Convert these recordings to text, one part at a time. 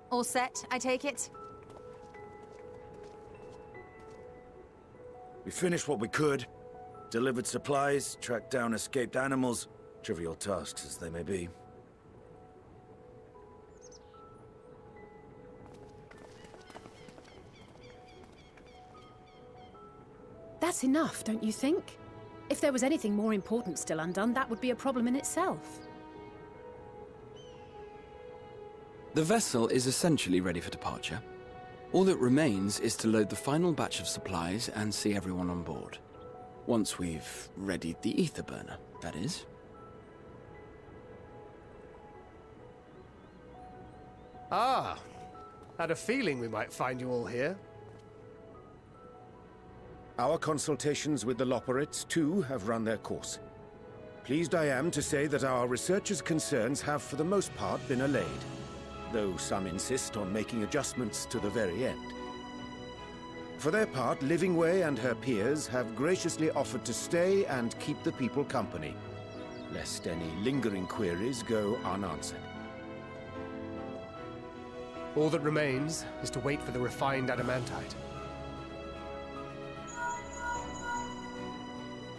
All set, I take it? We finished what we could. Delivered supplies, tracked down escaped animals. Trivial tasks as they may be. That's enough, don't you think? If there was anything more important still undone, that would be a problem in itself. The vessel is essentially ready for departure. All that remains is to load the final batch of supplies and see everyone on board. Once we've readied the ether burner, that is. Ah, had a feeling we might find you all here. Our consultations with the Loperites, too, have run their course. Pleased I am to say that our researchers' concerns have for the most part been allayed, though some insist on making adjustments to the very end. For their part, Livingway and her peers have graciously offered to stay and keep the people company, lest any lingering queries go unanswered. All that remains is to wait for the refined adamantite.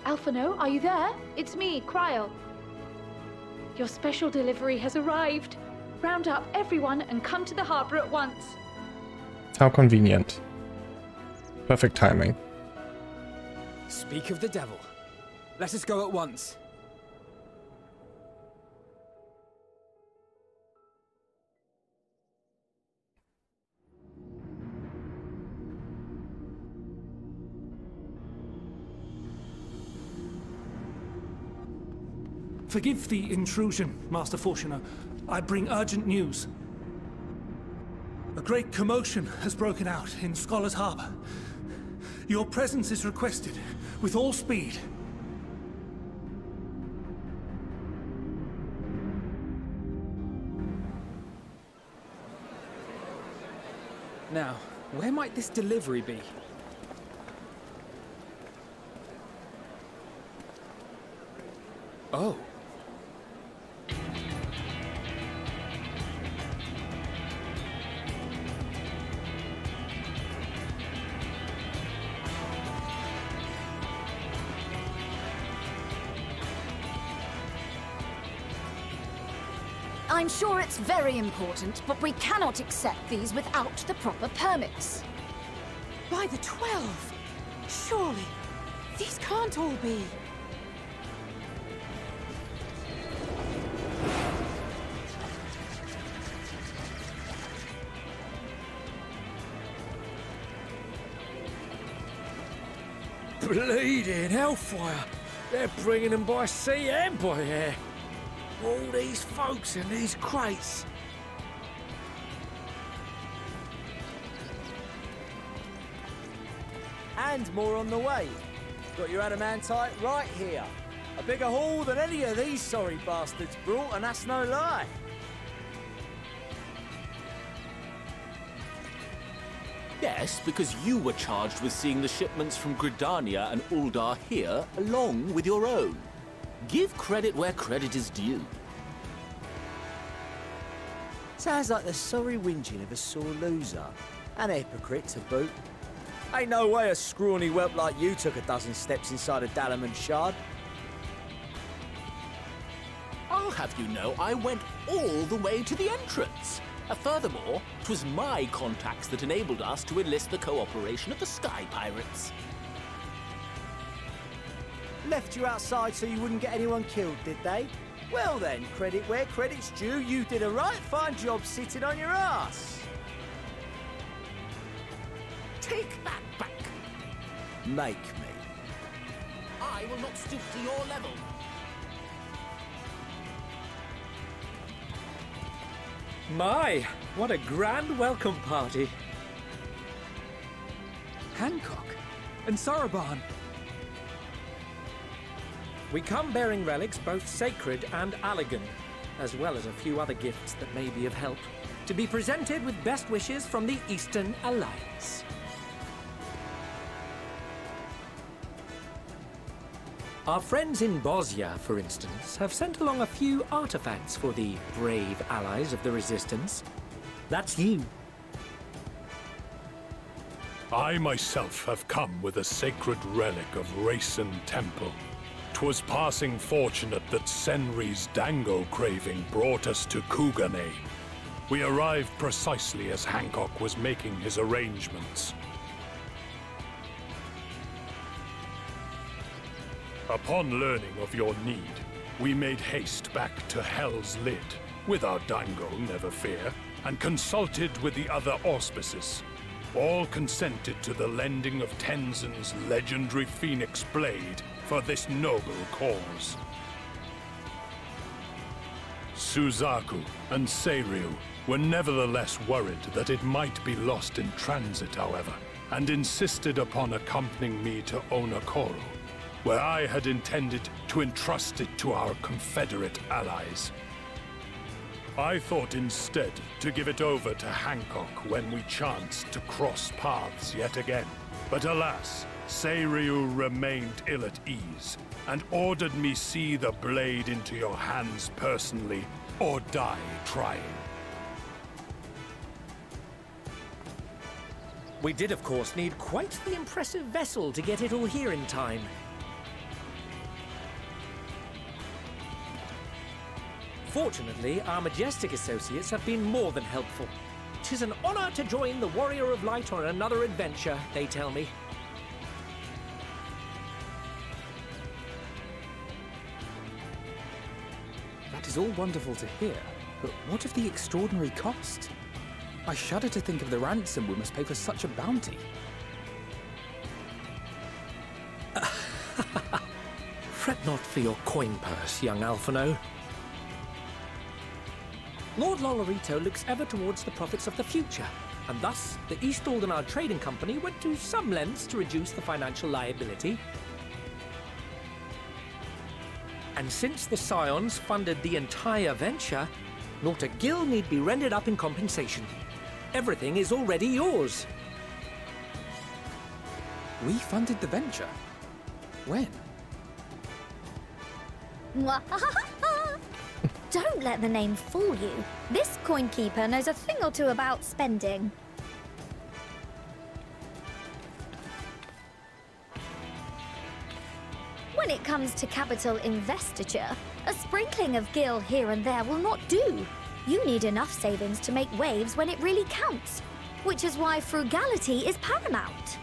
Alphino, are you there? It's me, Cryo. Your special delivery has arrived. Round up everyone and come to the harbor at once. How convenient. Perfect timing. Speak of the devil. Let us go at once. Forgive the intrusion, Master Fortuner. I bring urgent news. A great commotion has broken out in Scholar's Harbor. Your presence is requested, with all speed. Now, where might this delivery be? Oh. I'm sure it's very important, but we cannot accept these without the proper permits. By the 12! Surely, these can't all be. Bleeding hellfire! They're bringing them by sea and by air. All these folks in these crates. And more on the way. Got your adamantite right here. A bigger haul than any of these sorry bastards brought, and that's no lie. Yes, because you were charged with seeing the shipments from Gridania and Uldar here, along with your own. Give credit where credit is due. Sounds like the sorry whinging of a sore loser. An hypocrite to boot. Ain't no way a scrawny whelp like you took a dozen steps inside a Dalamon shard. I'll have you know I went all the way to the entrance. Furthermore, 'twas my contacts that enabled us to enlist the cooperation of the Sky Pirates. Left you outside so you wouldn't get anyone killed, did they? Well then, credit where credit's due, you did a right fine job sitting on your ass. Take that back. Make me. I will not stoop to your level. My, what a grand welcome party. Hancock and Soroban. We come bearing relics both sacred and Allagan, as well as a few other gifts that may be of help, to be presented with best wishes from the Eastern Alliance. Our friends in Bosnia, for instance, have sent along a few artifacts for the brave allies of the Resistance. That's you. I myself have come with a sacred relic of Rayson Temple. 'Twas passing fortunate that Senri's dango craving brought us to Kugane. We arrived precisely as Hancock was making his arrangements. Upon learning of your need, we made haste back to Hell's Lid, with our dango, never fear, and consulted with the other auspices. All consented to the lending of Tenzin's legendary Phoenix Blade for this noble cause. Suzaku and Seiryu were nevertheless worried that it might be lost in transit, however, and insisted upon accompanying me to Onokoro, where I had intended to entrust it to our Confederate allies. I thought instead to give it over to Hancock when we chanced to cross paths yet again. But alas, Seiryu remained ill at ease, and ordered me see the blade into your hands personally, or die trying. We did, of course, need quite the impressive vessel to get it all here in time. Fortunately, our Majestic associates have been more than helpful. 'Tis an honor to join the Warrior of Light on another adventure, they tell me. That is all wonderful to hear, but what of the extraordinary cost? I shudder to think of the ransom we must pay for such a bounty. Fret not for your coin purse, young Alphino. Lord Lolorito looks ever towards the profits of the future, and thus the East Aldenard Trading Company went to some lengths to reduce the financial liability. And since the Scions funded the entire venture, not a gill need be rendered up in compensation. Everything is already yours. We funded the venture? When? Don't let the name fool you. This coin keeper knows a thing or two about spending. When it comes to capital investiture, a sprinkling of gil here and there will not do. You need enough savings to make waves when it really counts, which is why frugality is paramount.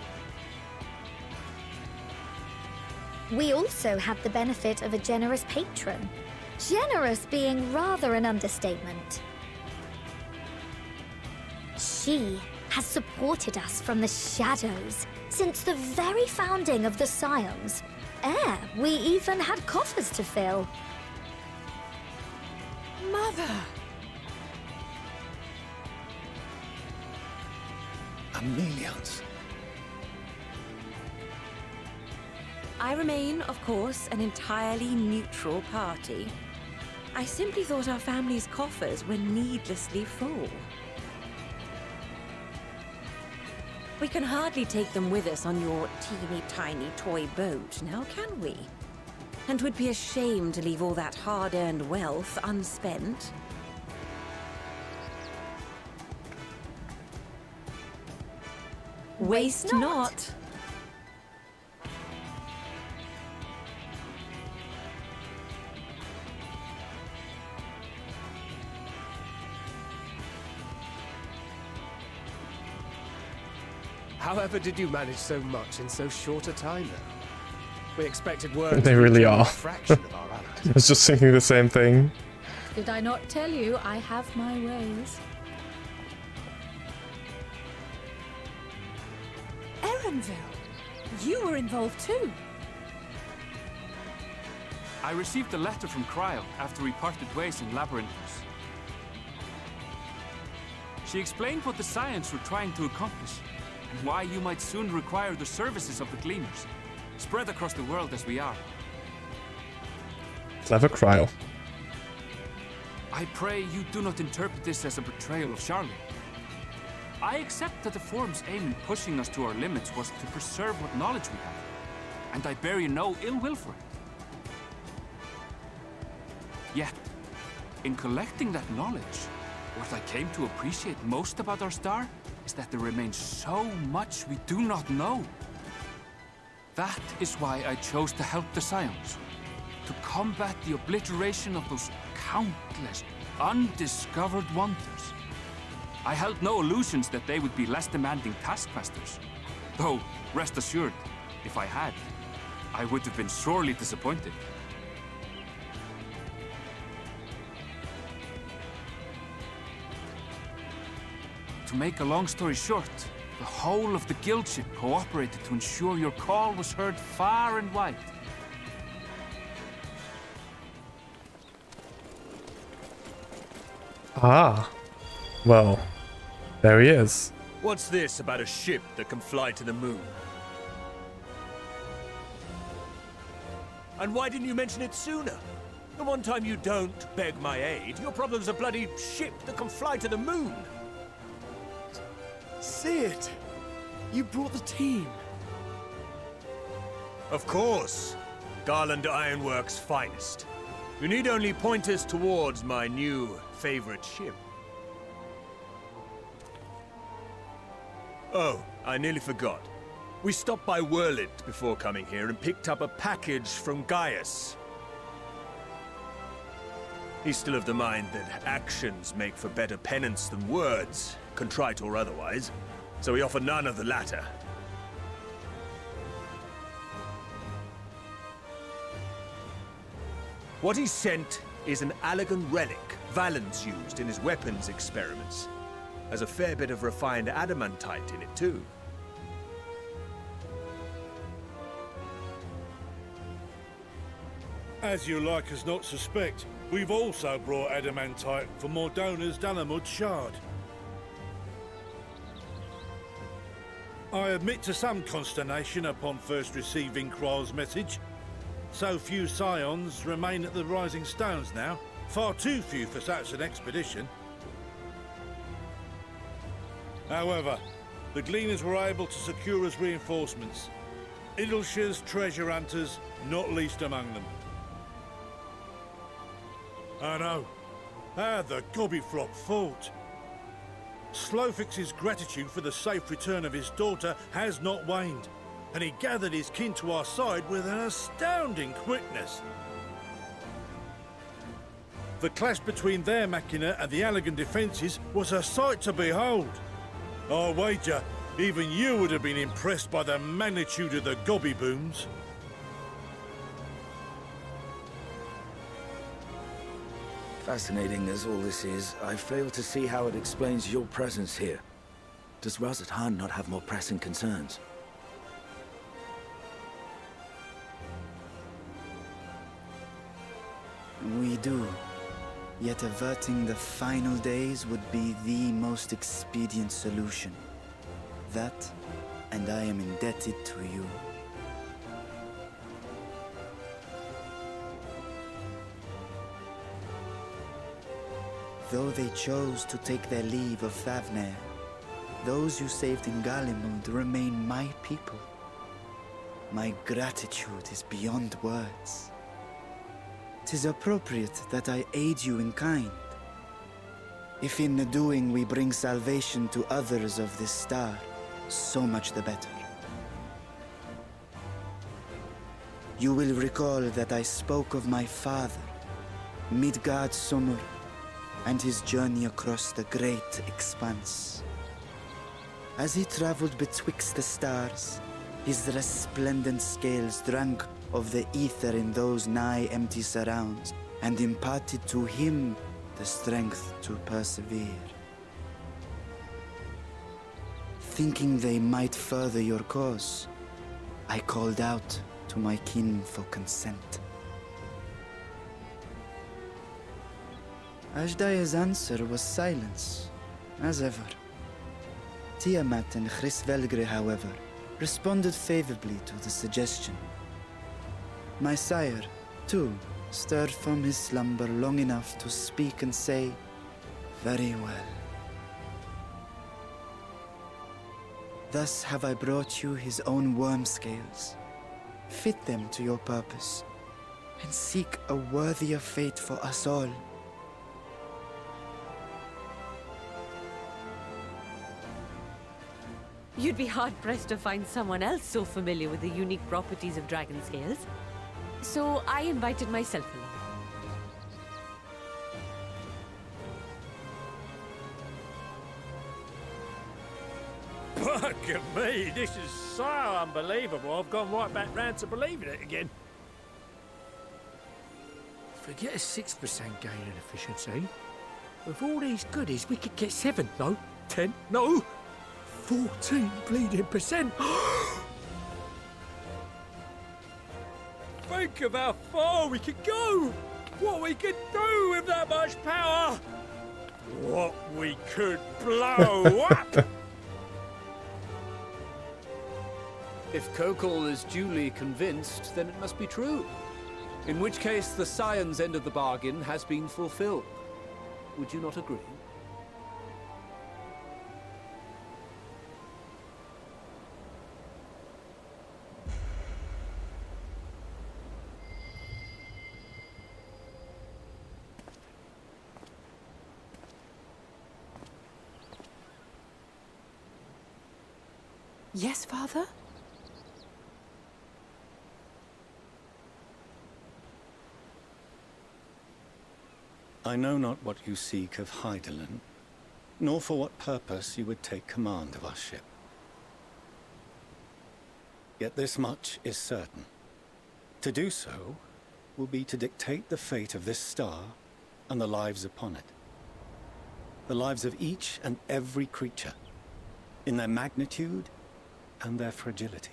We also have the benefit of a generous patron. Generous being rather an understatement. She has supported us from the shadows since the very founding of the Scions. We even had coffers to fill. Mother! Amelians. I remain, of course, an entirely neutral party. I simply thought our family's coffers were needlessly full. We can hardly take them with us on your teeny-tiny toy boat, now can we? And 'twould be a shame to leave all that hard-earned wealth unspent. Waste not. However did you manage so much in so short a time now? We expected work. They really are. A fraction of our allies. I was just thinking the same thing. Did I not tell you I have my ways? Erenville, you were involved too. I received a letter from Cryo after we parted ways in Labyrinthus. She explained what the Scions were trying to accomplish, and why you might soon require the services of the Gleaners, spread across the world as we are. Clever Cryo. I pray you do not interpret this as a betrayal of Charlie. I accept that the Forum's aim in pushing us to our limits was to preserve what knowledge we have, and I bear you no ill will for it. Yet, in collecting that knowledge, What I came to appreciate most about our star is that there remains so much we do not know. That is why I chose to help the Scions, to combat the obliteration of those countless undiscovered wonders. I held no illusions that they would be less demanding taskmasters. Though, rest assured, if I had, I would have been sorely disappointed. To make a long story short, the whole of the guild ship cooperated to ensure your call was heard far and wide. Ah. Well, there he is. What's this about a ship that can fly to the moon? And why didn't you mention it sooner? The one time you don't beg my aid, your problem's a bloody ship that can fly to the moon. See it? You brought the team. Of course. Garland Ironworks' finest. You need only point us towards my new favorite ship. Oh, I nearly forgot. We stopped by Whirlit before coming here and picked up a package from Gaius. He's still of the mind that actions make for better penance than words, contrite or otherwise, so we offer none of the latter. What he sent is an Allegan relic Valens used in his weapons experiments. Has a fair bit of refined adamantite in it, too. As you like us not suspect, we've also brought adamantite for Mordona's Dunamud shard. I admit to some consternation upon first receiving Kryl's message. So few Scions remain at the Rising Stones now. Far too few for such an expedition. However, the Gleaners were able to secure us reinforcements. Idleshire's treasure hunters, not least among them. I know. How the Gobbyflop fought. Slowfix's gratitude for the safe return of his daughter has not waned, and he gathered his kin to our side with an astounding quickness. The clash between their machina and the Allegan defences was a sight to behold. I wager even you would have been impressed by the magnitude of the gobby booms. Fascinating as all this is, I fail to see how it explains your presence here. Does Razat-Han not have more pressing concerns? We do. Yet averting the final days would be the most expedient solution. That, and I am indebted to you. Though they chose to take their leave of Thavnair, those you saved in Garlemald remain my people. My gratitude is beyond words. 'Tis appropriate that I aid you in kind. If in the doing we bring salvation to others of this star, so much the better. You will recall that I spoke of my father, Midgard Somur, and his journey across the great expanse. As he traveled betwixt the stars, his resplendent scales drank of the ether in those nigh empty surrounds, and imparted to him the strength to persevere. Thinking they might further your cause, I called out to my kin for consent. Ashdaya's answer was silence, as ever. Tiamat and Chris-Velgre, however, responded favorably to the suggestion. My sire, too, stirred from his slumber long enough to speak and say, "Very well." Thus have I brought you his own worm scales. Fit them to your purpose, and seek a worthier fate for us all. You'd be hard-pressed to find someone else so familiar with the unique properties of dragon scales. So I invited myself along. Look at me, this is so unbelievable. I've gone right back round to believing it again. Forget a 6% gain in efficiency. With all these goodies, we could get 7, no, 10, no, 14 bleeding percent. Think of how far we could go. What we could do with that much power. What we could blow up. If Kokol is duly convinced, then it must be true. In which case, the Scion's end of the bargain has been fulfilled. Would you not agree? Yes, Father? I know not what you seek of Hydaelyn, nor for what purpose you would take command of our ship. Yet this much is certain. To do so will be to dictate the fate of this star and the lives upon it. The lives of each and every creature, in their magnitude and their fragility.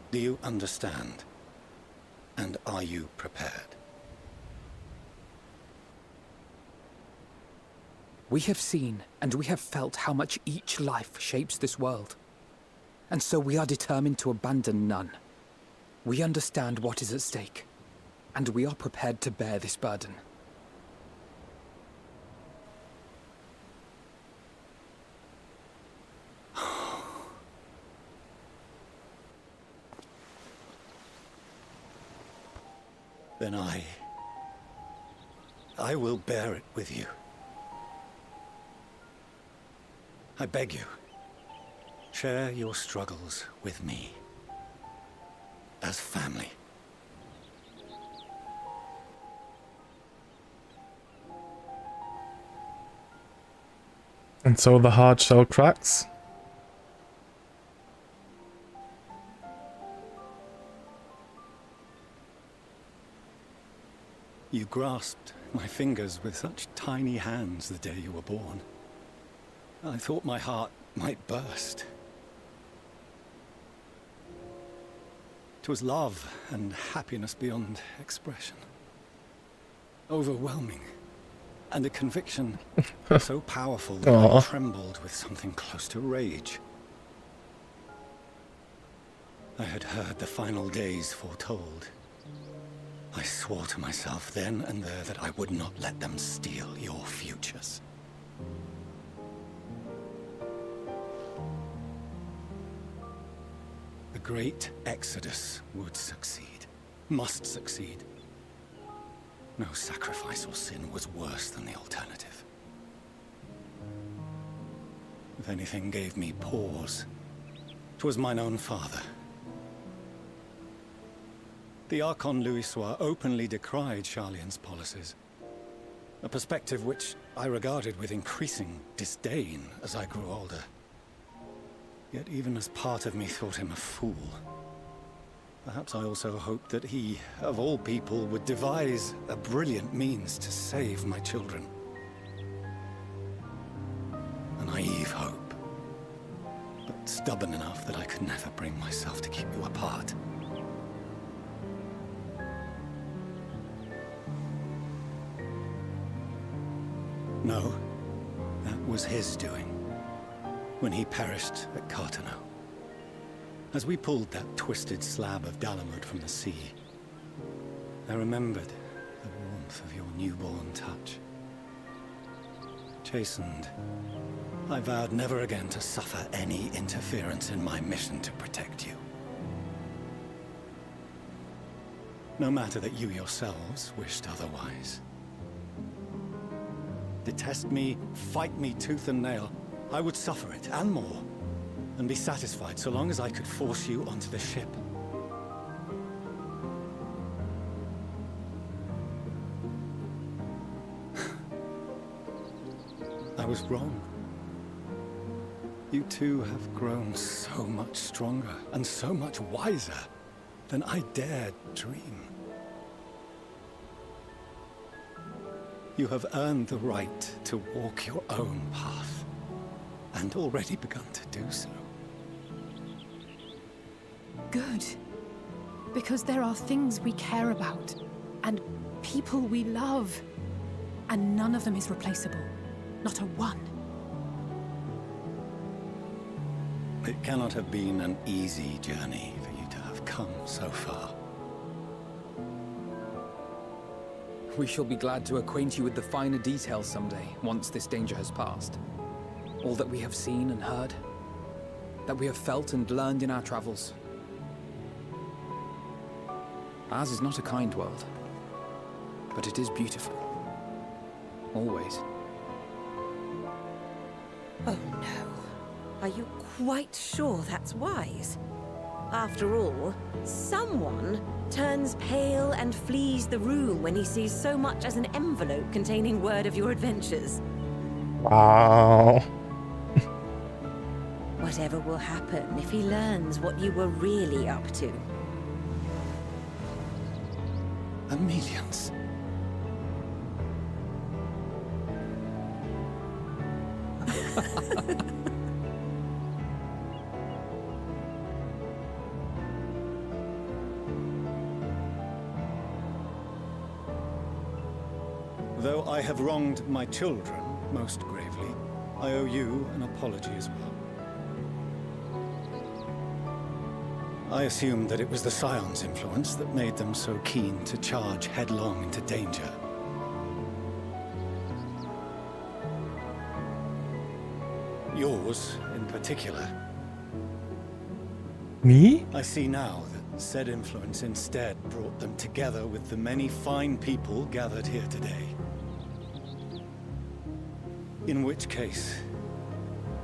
Do you understand? And are you prepared? We have seen and we have felt how much each life shapes this world. And so we are determined to abandon none. We understand what is at stake, and we are prepared to bear this burden. Then I will bear it with you. I beg you, share your struggles with me. As family. And so the hard shell cracks. You grasped my fingers with such tiny hands the day you were born. I thought my heart might burst. 'Twas love and happiness beyond expression. Overwhelming. And a conviction so powerful that I trembled with something close to rage. I had heard the final days foretold. I swore to myself then and there that I would not let them steal your futures. The great exodus would succeed, must succeed. No sacrifice or sin was worse than the alternative. If anything gave me pause, 'twas mine own father. The Archon Louisoix openly decried Charlian's policies, a perspective which I regarded with increasing disdain as I grew older. Yet even as part of me thought him a fool, perhaps I also hoped that he, of all people, would devise a brilliant means to save my children. A naive hope, but stubborn enough that I could never bring myself to keep you apart. No, that was his doing, when he perished at Carteneau. As we pulled that twisted slab of Dalamud from the sea, I remembered the warmth of your newborn touch. Chastened, I vowed never again to suffer any interference in my mission to protect you. No matter that you yourselves wished otherwise. detest me, fight me tooth and nail, I would suffer it, and more, and be satisfied so long as I could force you onto the ship. I was wrong. You two have grown so much stronger and so much wiser than I dared dream. You have earned the right to walk your own path, and already begun to do so. Good. Because there are things we care about, and people we love, and none of them is replaceable. Not a one. It cannot have been an easy journey for you to have come so far. We shall be glad to acquaint you with the finer details someday, once this danger has passed. All that we have seen and heard, that we have felt and learned in our travels. Ours is not a kind world, but it is beautiful. Always. Oh no. Are you quite sure that's wise? After all, someone turns pale and flees the room when he sees so much as an envelope containing word of your adventures. Wow. Whatever will happen if he learns what you were really up to? Millions. Though I have wronged my children most gravely, I owe you an apology as well. I assumed that it was the Scion's influence that made them so keen to charge headlong into danger. Yours, in particular. Me? I see now that said influence instead brought them together with the many fine people gathered here today. In which case,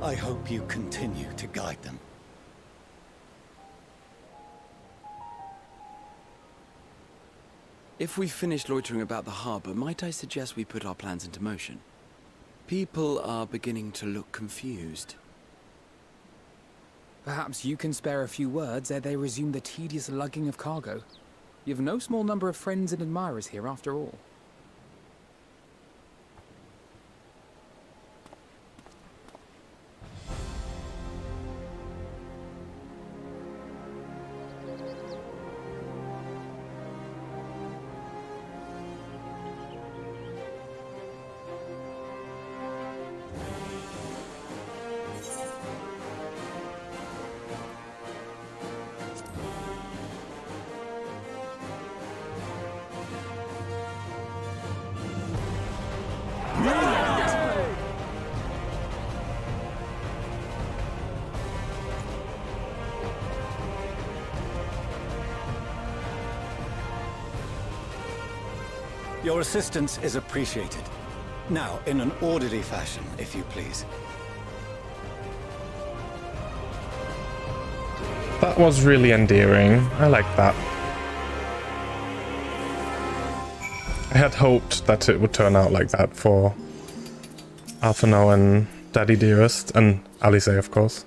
I hope you continue to guide them. If we've finished loitering about the harbor, might I suggest we put our plans into motion? People are beginning to look confused. Perhaps you can spare a few words ere they resume the tedious lugging of cargo. You've no small number of friends and admirers here after all. Your assistance is appreciated. Now, in an orderly fashion, if you please. That was really endearing. I like that. I had hoped that it would turn out like that for Alphino and Daddy Dearest, and Alice, of course.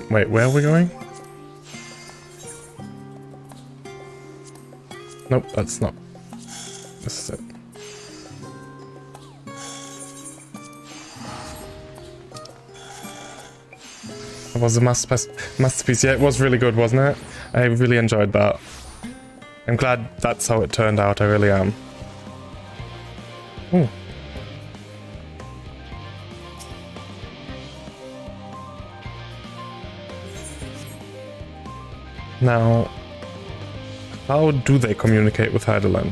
Wait, where are we going? Nope, that's not. This is it. That was a masterpiece. Yeah, it was really good, wasn't it? I really enjoyed that. I'm glad that's how it turned out, I really am. Ooh. Now, how do they communicate with Heidelin?